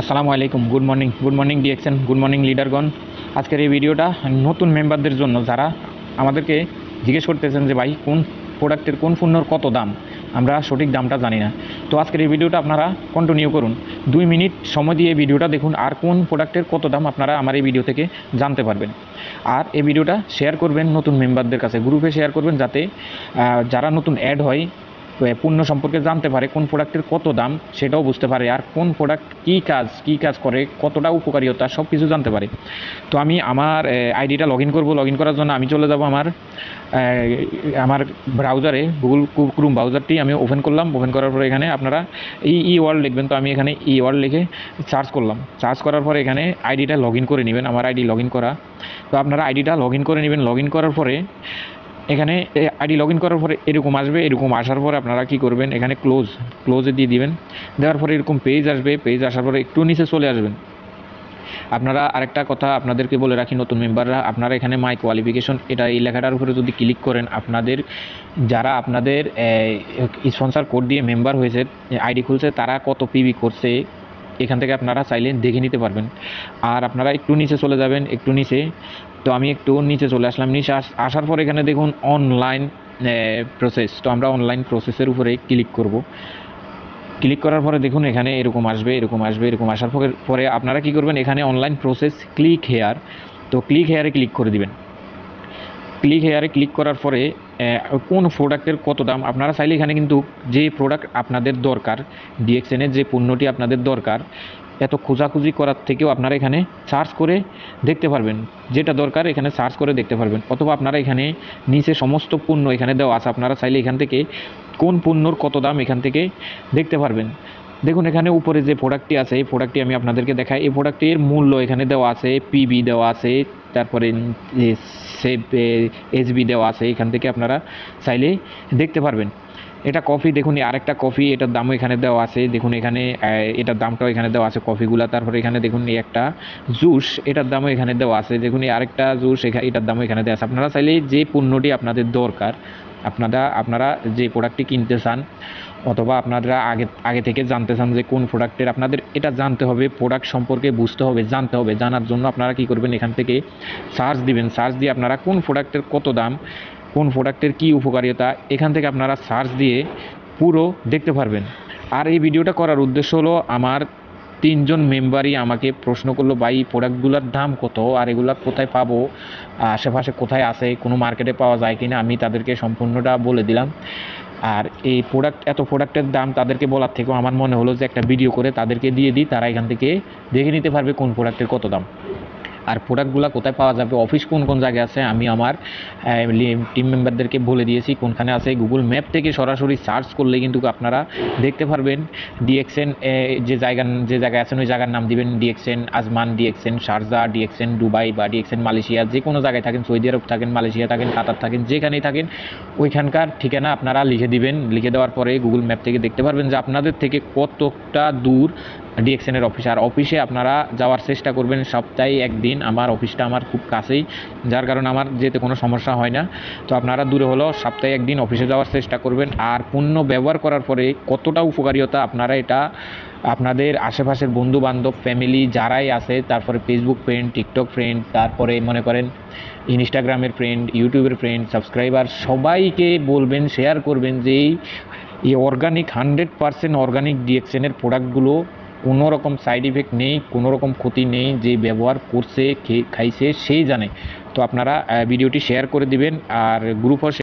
আসসালামু আলাইকুম, good morning DXN, good morning লিডারগণ। আজকের এই ভিডিওটা নতুন মেম্বারদের জন্য, যারা আমাদেরকে জিজ্ঞেস করতেছেন যে ভাই কোন প্রোডাক্টের কোন পণ্যর কত দাম, আমরা সঠিক দামটা জানি না। তো আজকের এই ভিডিওটা আপনারা কন্টিনিউ করুন, 2 মিনিট সময় দিয়ে এই ভিডিওটা দেখুন, আর কোন প্রোডাক্টের কত দাম আপনারা আমার এই ভিডিও থেকে জানতে পারবেন। আর এই ভিডিওটা শেয়ার করবেন নতুন মেম্বারদের কাছে, গ্রুপে শেয়ার করবেন, যাতে যারা নতুন অ্যাড হয় পণ্য সম্পর্কে জানতে পারে, কোন প্রোডাক্টের কত দাম সেটাও বুঝতে পারে, আর কোন প্রোডাক্ট কী কাজ করে, কতটা উপকারিতা, সব কিছু জানতে পারে। তো আমি আমার আইডিটা লগ ইন করবো। লগ ইন করার জন্য আমি চলে যাব আমার ব্রাউজারে, গুগল ক্রোম ব্রাউজারটি আমি ওপেন করলাম। ওপেন করার পরে এখানে আপনারা ই ওয়ার্ল্ড লিখবেন। তো আমি এখানে ই ওয়ার্ল্ড লিখে সার্চ করলাম। সার্চ করার পরে এখানে আইডিটা লগ ইন করে নেবেন, আমার আইডি লগ ইন করা। তো আপনারা আইডিটা লগ ইন করে নেবেন। লগ ইন করার পরে এখানে আইডি লগ ইন করার পরে এরকম আসবে। এরকম আসার পরে আপনারা কী করবেন, এখানে ক্লোজে দিয়ে দিবেন। দেওয়ার পরে এরকম পেজ আসবে। পেজ আসার পরে একটু নিচে চলে আসবেন। আপনারা আরেকটা কথা আপনাদেরকে বলে রাখি, নতুন মেম্বাররা, আপনারা এখানে মাই কোয়ালিফিকেশন, এই লেখাটার উপরে যদি ক্লিক করেন, যারা আপনাদের স্পন্সর কোড দিয়ে মেম্বার হয়েছে, আইডি খুলছে, তারা কত পিবি করছে এখান থেকে আপনারা চাইলে দেখে নিতে পারবেন। আর আপনারা একটু নিচে চলে যাবেন, একটু নিচে। তো আমি একটু নিচে চলে আসলাম। নিচে আসার পর এখানে দেখুন অনলাইন প্রসেস। তো আমরা অনলাইন প্রসেসের উপরে ক্লিক করব। ক্লিক করার পরে দেখুন এখানে এরকম আসবে। এরকম আসার পরে আপনারা কি করবেন, এখানে অনলাইন প্রসেস ক্লিক হেয়ার। তো ক্লিক হেয়ারে ক্লিক করে দিবেন। ক্লিক হেয়ারে ক্লিক করার পরে কোন প্রোডাক্টের কত দাম, আপনারা চাইলে এখানে কিন্তু যে প্রোডাক্ট আপনাদের দরকার, ডিএক্সএনের যে পণ্যটি আপনাদের দরকার, এত খোঁজাখুঁজি করার থেকেও আপনারা এখানে সার্চ করে দেখতে পারবেন। যেটা দরকার এখানে সার্চ করে দেখতে পারবেন। অথবা আপনারা এখানে নিচে সমস্ত পণ্য এখানে দেওয়া আছে, আপনারা চাইলে এখান থেকে কোন পণ্যর কত দাম এখান থেকে দেখতে পারবেন। দেখুন এখানে উপরে যে প্রোডাক্টটি আছে, এই প্রোডাক্টটি আমি আপনাদেরকে দেখাই। এই প্রোডাক্টের মূল্য এখানে দেওয়া আছে, পিবি দেওয়া আছে, তারপরে সেভ এসবি দেওয়া আছে। এখান থেকে আপনারা চাইলে দেখতে পারবেন। এটা কফি, দেখুন আরেকটা কফি, এটার দামও এখানে দেওয়া আছে। দেখুন এখানে এটার দামটাও এখানে দেওয়া আছে কফিগুলা। তারপরে এখানে দেখুন এই একটা জুস, এটার দামও এখানে দেওয়া আছে। দেখুন আরেকটা জুস, এটার দামও এখানে দেওয়া আছে। আপনারা চাইলে যে পণ্যটি আপনাদের দরকার, আপনারা যে প্রোডাক্টটি কিনতে চান, অথবা আপনারা আগে থেকে জানতে চান যে কোন প্রোডাক্টের, আপনাদের এটা জানতে হবে, প্রোডাক্ট সম্পর্কে বুঝতে হবে, জানতে হবে। জানার জন্য আপনারা কী করবেন, এখান থেকে সার্চ দিবেন। সার্চ দিয়ে আপনারা কোন প্রোডাক্টের কত দাম, কোন প্রোডাক্টের কী উপকারিতা, এখান থেকে আপনারা সার্চ দিয়ে পুরো দেখতে পারবেন। আর এই ভিডিওটা করার উদ্দেশ্য হলো, আমার 3জন মেম্বারই আমাকে প্রশ্ন করলো, ভাই প্রোডাক্টগুলোর দাম কত, আর এগুলো কোথায় পাবো, আশেপাশে কোথায় আছে, কোনো মার্কেটে পাওয়া যায় কিনা। আমি তাদেরকে সম্পূর্ণটা বলে দিলাম। আর এই এত প্রোডাক্টের দাম তাদেরকে বলার থেকেও আমার মনে হলো যে একটা ভিডিও করে তাদেরকে দিয়ে দিই, তারা এখান থেকে দেখে নিতে পারবে কোন প্রোডাক্টের কত দাম, আর প্রোডাক্টগুলো কোথায় পাওয়া যাবে, অফিস কোন জায়গায় আছে। আমি আমার টিম মেম্বারদেরকে বলে দিয়েছি কোনখানে আছে। গুগল ম্যাপ থেকে সরাসরি সার্চ করলে কিন্তু আপনারা দেখতে পারবেন। ডিএক্সএন যে জায়গায় আছেন, ওই জায়গার নাম দিবেন, DXN Ajman, DXN Sharjah, DXN Dubai, বা ডিএক্সএন মালয়েশিয়া, যে কোনো জায়গায় থাকেন, সৌদি আরব থাকেন, মালয়েশিয়া থাকেন, কাতার থাকেন, যেখানেই থাকেন, ওইখানকার ঠিকানা আপনারা লিখে দিবেন। লিখে দেওয়ার পরে গুগল ম্যাপ থেকে দেখতে পারবেন যে আপনাদের থেকে কতটা দূর ডিএক্সএনের অফিস। আর অফিসে আপনারা যাওয়ার চেষ্টা করবেন সপ্তাহে একদিন। আমার অফিসটা আমার খুব কাছেই, যার কারণে আমার যেতে কোনো সমস্যা হয় না। তো আপনারা দূরে হলেও সপ্তাহে একদিন অফিসে যাওয়ার চেষ্টা করবেন। আর পণ্য ব্যবহার করার পরে কতটা উপকারিতা, আপনারা এটা আপনাদের আশেপাশের বন্ধু বান্ধব, ফ্যামিলি যারাই আছে, তারপরে ফেসবুক ফ্রেন্ড, টিকটক ফ্রেন্ড, তারপরে মনে করেন ইনস্টাগ্রামের ফ্রেন্ড, ইউটিউবের ফ্রেন্ড, সাবস্ক্রাইবার, সবাইকে বলবেন, শেয়ার করবেন যে এই অর্গানিক 100% অর্গানিক ডিএক্সএনের প্রোডাক্টগুলো কোনো রকম সাইড ইফেক্ট নেই, কোনো রকম ক্ষতি নেই। যে ব্যবহার করছে, খাইছে সেই জানে। তো আপনারা ভিডিওটি শেয়ার করে দিবেন, আর গ্রুপও